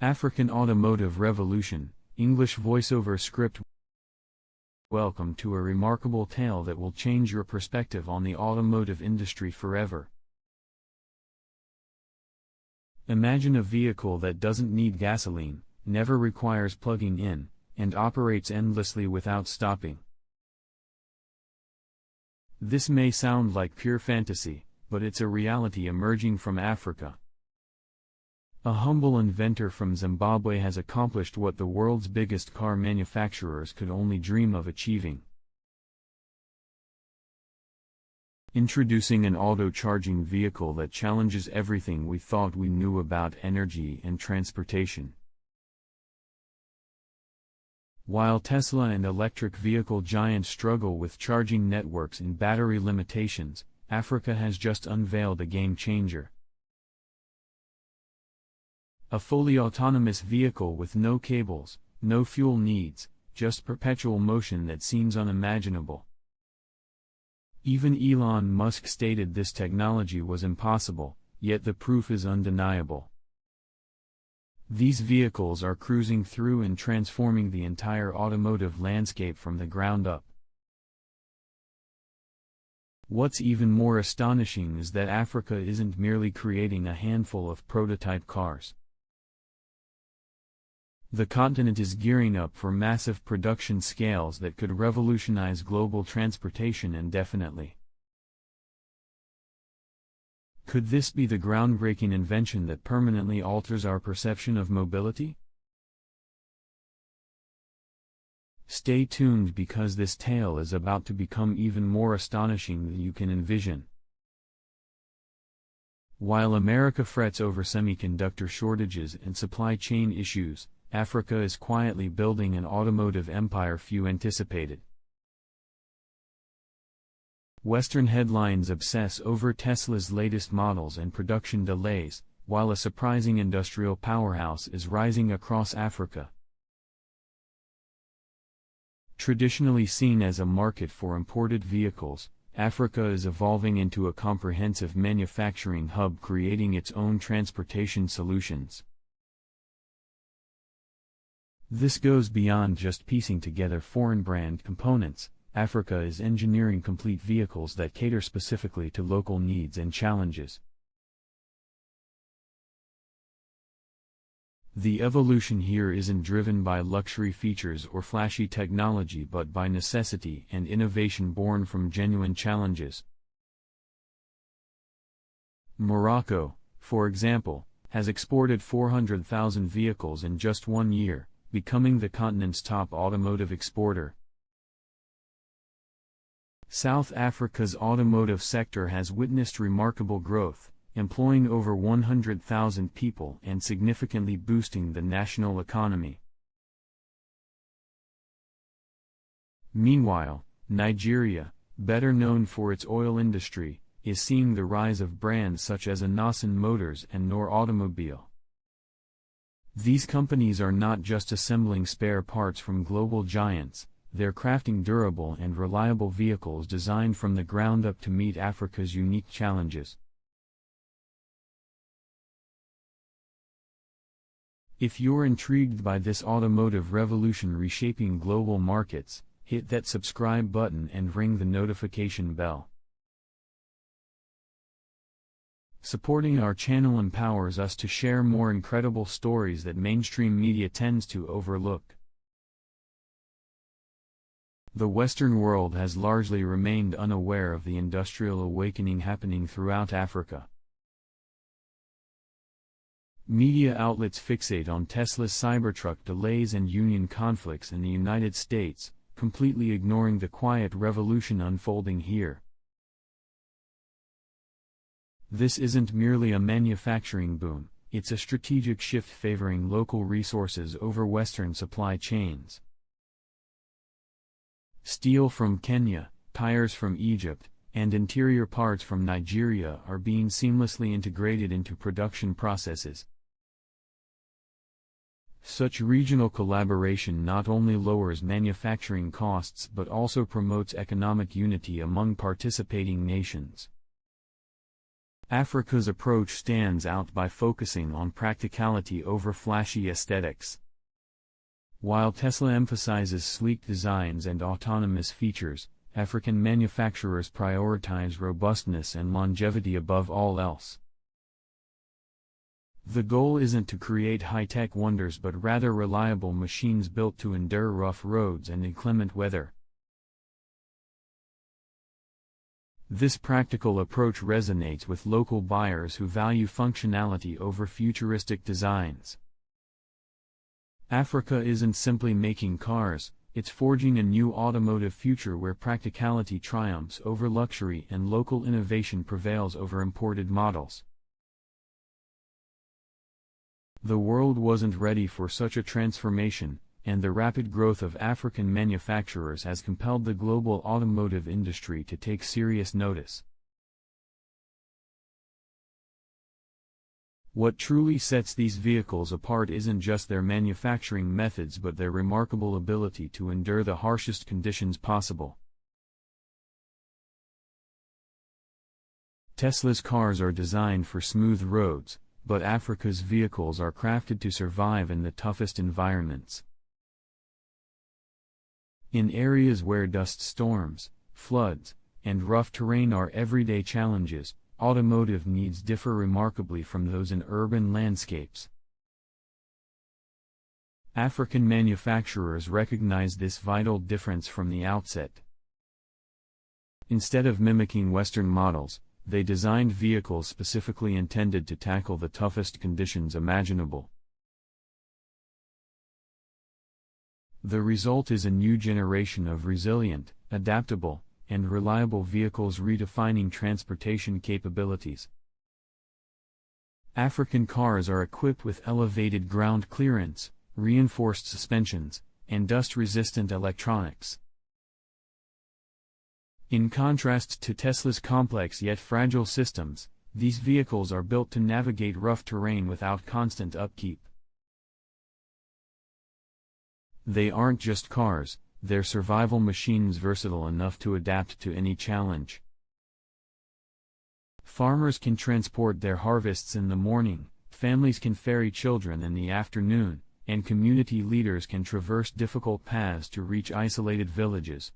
African Automotive Revolution, English voiceover script. Welcome to a remarkable tale that will change your perspective on the automotive industry forever. Imagine a vehicle that doesn't need gasoline, never requires plugging in, and operates endlessly without stopping. This may sound like pure fantasy, but it's a reality emerging from Africa. A humble inventor from Zimbabwe has accomplished what the world's biggest car manufacturers could only dream of achieving. Introducing an auto-charging vehicle that challenges everything we thought we knew about energy and transportation. While Tesla and electric vehicle giants struggle with charging networks and battery limitations, Africa has just unveiled a game-changer. A fully autonomous vehicle with no cables, no fuel needs, just perpetual motion that seems unimaginable. Even Elon Musk stated this technology was impossible, yet the proof is undeniable. These vehicles are cruising through and transforming the entire automotive landscape from the ground up. What's even more astonishing is that Africa isn't merely creating a handful of prototype cars. The continent is gearing up for massive production scales that could revolutionize global transportation indefinitely. Could this be the groundbreaking invention that permanently alters our perception of mobility? Stay tuned because this tale is about to become even more astonishing than you can envision. While America frets over semiconductor shortages and supply chain issues, Africa is quietly building an automotive empire few anticipated. Western headlines obsess over Tesla's latest models and production delays, while a surprising industrial powerhouse is rising across Africa. Traditionally seen as a market for imported vehicles, Africa is evolving into a comprehensive manufacturing hub creating its own transportation solutions. This goes beyond just piecing together foreign brand components. Africa is engineering complete vehicles that cater specifically to local needs and challenges. The evolution here isn't driven by luxury features or flashy technology but by necessity and innovation born from genuine challenges. Morocco, for example, has exported 400,000 vehicles in just 1 year, becoming the continent's top automotive exporter. South Africa's automotive sector has witnessed remarkable growth, employing over 100,000 people and significantly boosting the national economy. Meanwhile, Nigeria, better known for its oil industry, is seeing the rise of brands such as Anasan Motors and Noor Automobile. These companies are not just assembling spare parts from global giants, they're crafting durable and reliable vehicles designed from the ground up to meet Africa's unique challenges. If you're intrigued by this automotive revolution reshaping global markets, hit that subscribe button and ring the notification bell. Supporting our channel empowers us to share more incredible stories that mainstream media tends to overlook. The Western world has largely remained unaware of the industrial awakening happening throughout Africa. Media outlets fixate on Tesla's Cybertruck delays and union conflicts in the United States, completely ignoring the quiet revolution unfolding here. This isn't merely a manufacturing boom, it's a strategic shift favoring local resources over Western supply chains. Steel from Kenya, tires from Egypt, and interior parts from Nigeria are being seamlessly integrated into production processes. Such regional collaboration not only lowers manufacturing costs but also promotes economic unity among participating nations. Africa's approach stands out by focusing on practicality over flashy aesthetics. While Tesla emphasizes sleek designs and autonomous features, African manufacturers prioritize robustness and longevity above all else. The goal isn't to create high-tech wonders but rather reliable machines built to endure rough roads and inclement weather. This practical approach resonates with local buyers who value functionality over futuristic designs. Africa isn't simply making cars, it's forging a new automotive future where practicality triumphs over luxury and local innovation prevails over imported models. The world wasn't ready for such a transformation, and the rapid growth of African manufacturers has compelled the global automotive industry to take serious notice. What truly sets these vehicles apart isn't just their manufacturing methods but their remarkable ability to endure the harshest conditions possible. Tesla's cars are designed for smooth roads, but Africa's vehicles are crafted to survive in the toughest environments. In areas where dust storms, floods, and rough terrain are everyday challenges, automotive needs differ remarkably from those in urban landscapes. African manufacturers recognize this vital difference from the outset. Instead of mimicking Western models, they designed vehicles specifically intended to tackle the toughest conditions imaginable. The result is a new generation of resilient, adaptable, and reliable vehicles redefining transportation capabilities. African cars are equipped with elevated ground clearance, reinforced suspensions, and dust-resistant electronics. In contrast to Tesla's complex yet fragile systems, these vehicles are built to navigate rough terrain without constant upkeep. They aren't just cars, they're survival machines versatile enough to adapt to any challenge. Farmers can transport their harvests in the morning, families can ferry children in the afternoon, and community leaders can traverse difficult paths to reach isolated villages.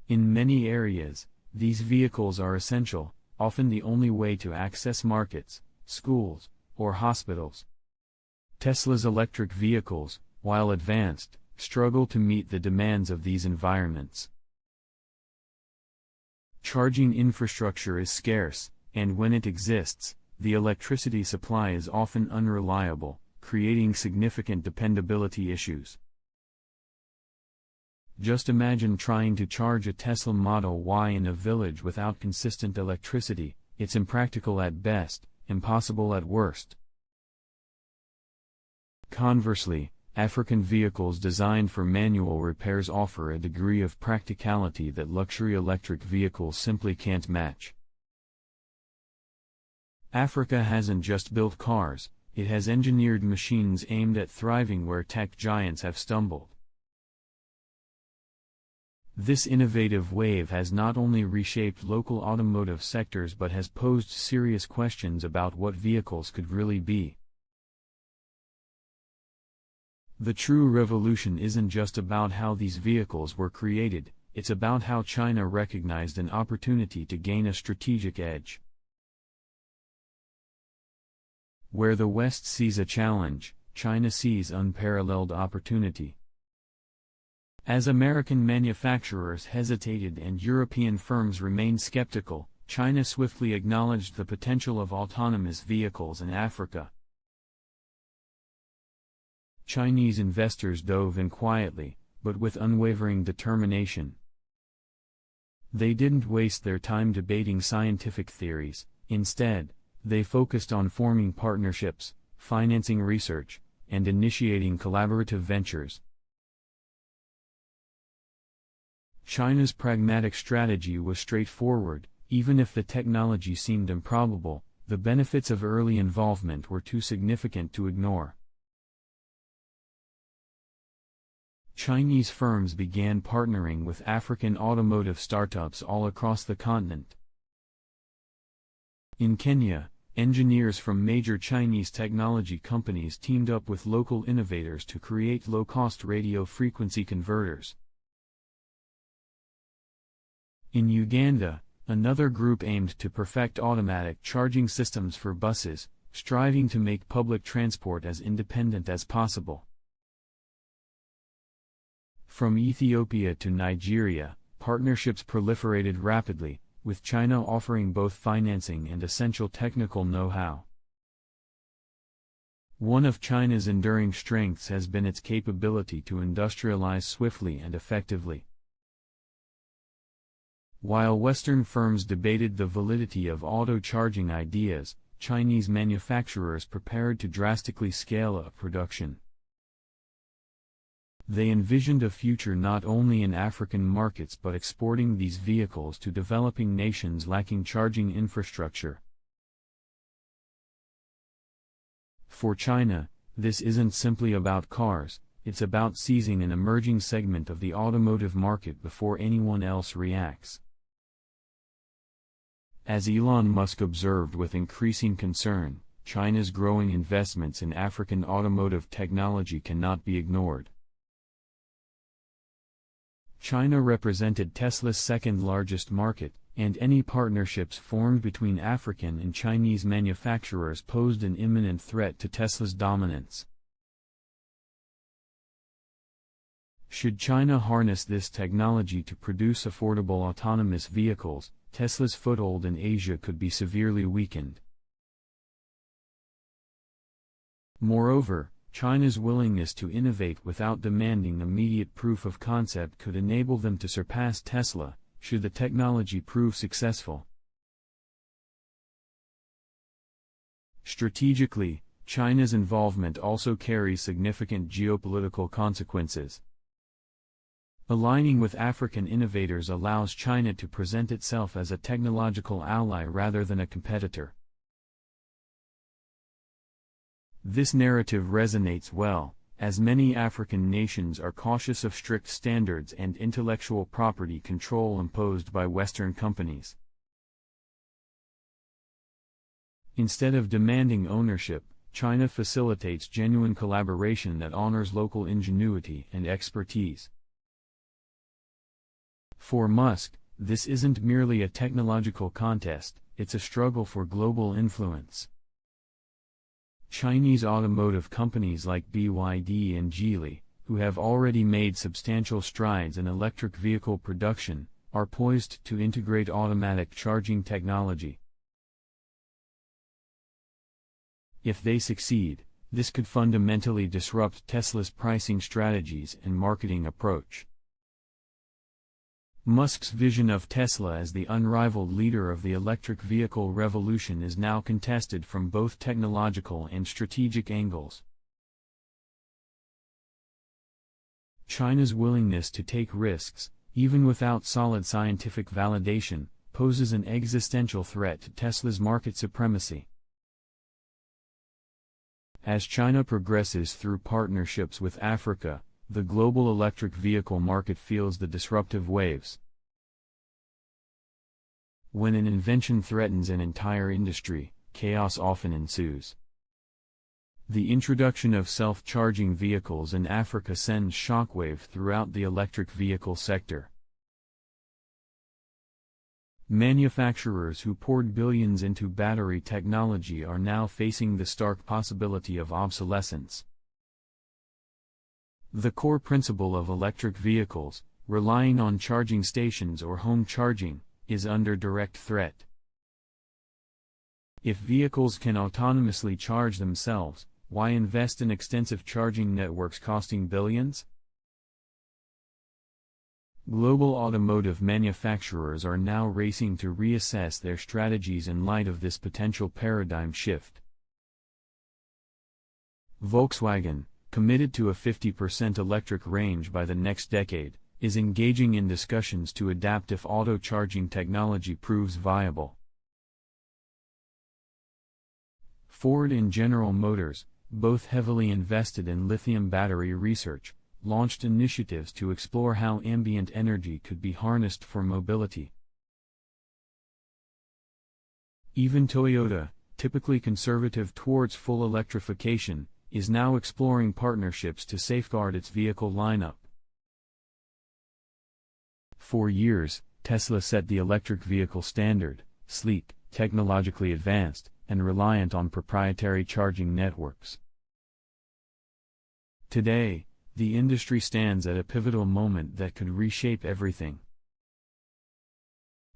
In many areas, these vehicles are essential, often the only way to access markets, schools, or hospitals. Tesla's electric vehicles, while advanced, struggle to meet the demands of these environments. Charging infrastructure is scarce, and when it exists, the electricity supply is often unreliable, creating significant dependability issues. Just imagine trying to charge a Tesla Model Y in a village without consistent electricity. It's impractical at best, impossible at worst. Conversely, African vehicles designed for manual repairs offer a degree of practicality that luxury electric vehicles simply can't match. Africa hasn't just built cars, it has engineered machines aimed at thriving where tech giants have stumbled. This innovative wave has not only reshaped local automotive sectors but has posed serious questions about what vehicles could really be. The true revolution isn't just about how these vehicles were created, it's about how China recognized an opportunity to gain a strategic edge. Where the West sees a challenge, China sees unparalleled opportunity. As American manufacturers hesitated and European firms remained skeptical, China swiftly acknowledged the potential of autonomous vehicles in Africa. Chinese investors dove in quietly, but with unwavering determination. They didn't waste their time debating scientific theories, instead, they focused on forming partnerships, financing research, and initiating collaborative ventures. China's pragmatic strategy was straightforward. Even if the technology seemed improbable, the benefits of early involvement were too significant to ignore. Chinese firms began partnering with African automotive startups all across the continent. In Kenya, engineers from major Chinese technology companies teamed up with local innovators to create low-cost radio frequency converters. In Uganda, another group aimed to perfect automatic charging systems for buses, striving to make public transport as independent as possible. From Ethiopia to Nigeria, partnerships proliferated rapidly, with China offering both financing and essential technical know-how. One of China's enduring strengths has been its capability to industrialize swiftly and effectively. While Western firms debated the validity of auto-charging ideas, Chinese manufacturers prepared to drastically scale up production. They envisioned a future not only in African markets but exporting these vehicles to developing nations lacking charging infrastructure. For China, this isn't simply about cars, it's about seizing an emerging segment of the automotive market before anyone else reacts. As Elon Musk observed with increasing concern, China's growing investments in African automotive technology cannot be ignored. China represented Tesla's second-largest market, and any partnerships formed between African and Chinese manufacturers posed an imminent threat to Tesla's dominance. Should China harness this technology to produce affordable autonomous vehicles, Tesla's foothold in Asia could be severely weakened. Moreover, China's willingness to innovate without demanding immediate proof of concept could enable them to surpass Tesla, should the technology prove successful. Strategically, China's involvement also carries significant geopolitical consequences. Aligning with African innovators allows China to present itself as a technological ally rather than a competitor. This narrative resonates well, as many African nations are cautious of strict standards and intellectual property control imposed by Western companies. Instead of demanding ownership, China facilitates genuine collaboration that honors local ingenuity and expertise. For Musk, this isn't merely a technological contest, it's a struggle for global influence. Chinese automotive companies like BYD and Geely, who have already made substantial strides in electric vehicle production, are poised to integrate automatic charging technology. If they succeed, this could fundamentally disrupt Tesla's pricing strategies and marketing approach. Musk's vision of Tesla as the unrivaled leader of the electric vehicle revolution is now contested from both technological and strategic angles. China's willingness to take risks, even without solid scientific validation, poses an existential threat to Tesla's market supremacy. As China progresses through partnerships with Africa, the global electric vehicle market feels the disruptive waves. When an invention threatens an entire industry, chaos often ensues. The introduction of self-charging vehicles in Africa sends shockwave throughout the electric vehicle sector. Manufacturers who poured billions into battery technology are now facing the stark possibility of obsolescence. The core principle of electric vehicles, relying on charging stations or home charging, is under direct threat. If vehicles can autonomously charge themselves, why invest in extensive charging networks costing billions? Global automotive manufacturers are now racing to reassess their strategies in light of this potential paradigm shift. Volkswagen, committed to a 50% electric range by the next decade, is engaging in discussions to adapt if auto-charging technology proves viable. Ford and General Motors, both heavily invested in lithium battery research, launched initiatives to explore how ambient energy could be harnessed for mobility. Even Toyota, typically conservative towards full electrification, is now exploring partnerships to safeguard its vehicle lineup. For years, Tesla set the electric vehicle standard: sleek, technologically advanced, and reliant on proprietary charging networks. Today, the industry stands at a pivotal moment that could reshape everything.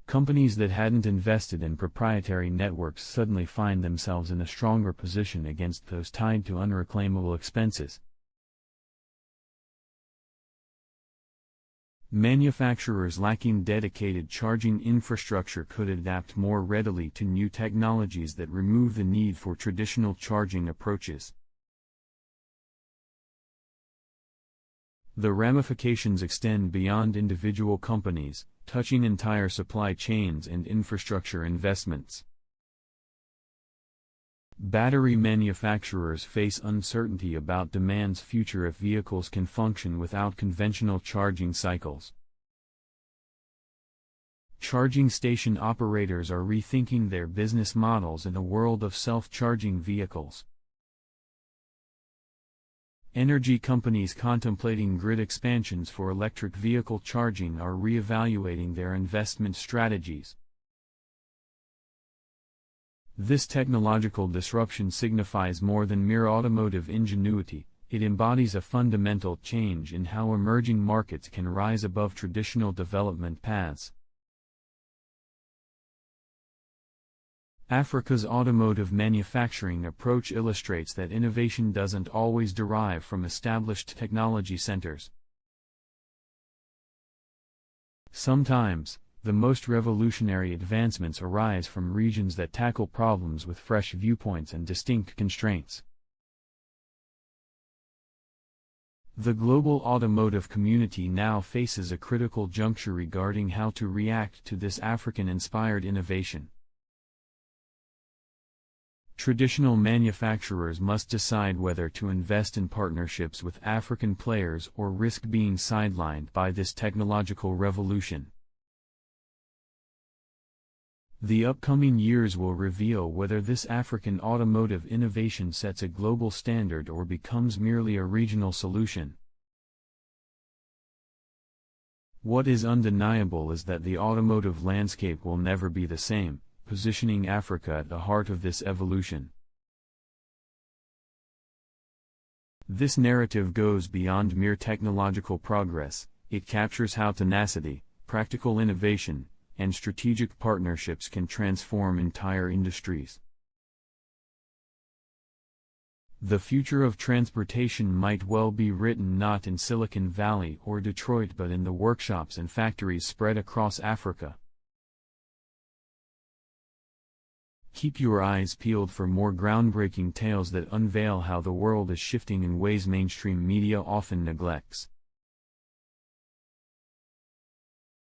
Companies that hadn't invested in proprietary networks suddenly find themselves in a stronger position against those tied to unreclaimable expenses. Manufacturers lacking dedicated charging infrastructure could adapt more readily to new technologies that remove the need for traditional charging approaches. The ramifications extend beyond individual companies, touching entire supply chains and infrastructure investments. Battery manufacturers face uncertainty about demand's future if vehicles can function without conventional charging cycles. Charging station operators are rethinking their business models in a world of self-charging vehicles. Energy companies contemplating grid expansions for electric vehicle charging are re-evaluating their investment strategies. This technological disruption signifies more than mere automotive ingenuity; it embodies a fundamental change in how emerging markets can rise above traditional development paths. Africa's automotive manufacturing approach illustrates that innovation doesn't always derive from established technology centers. Sometimes, the most revolutionary advancements arise from regions that tackle problems with fresh viewpoints and distinct constraints. The global automotive community now faces a critical juncture regarding how to react to this African-inspired innovation. Traditional manufacturers must decide whether to invest in partnerships with African players or risk being sidelined by this technological revolution. The upcoming years will reveal whether this African automotive innovation sets a global standard or becomes merely a regional solution. What is undeniable is that the automotive landscape will never be the same, positioning Africa at the heart of this evolution. This narrative goes beyond mere technological progress; it captures how tenacity, practical innovation, and strategic partnerships can transform entire industries. The future of transportation might well be written not in Silicon Valley or Detroit but in the workshops and factories spread across Africa. Keep your eyes peeled for more groundbreaking tales that unveil how the world is shifting in ways mainstream media often neglects.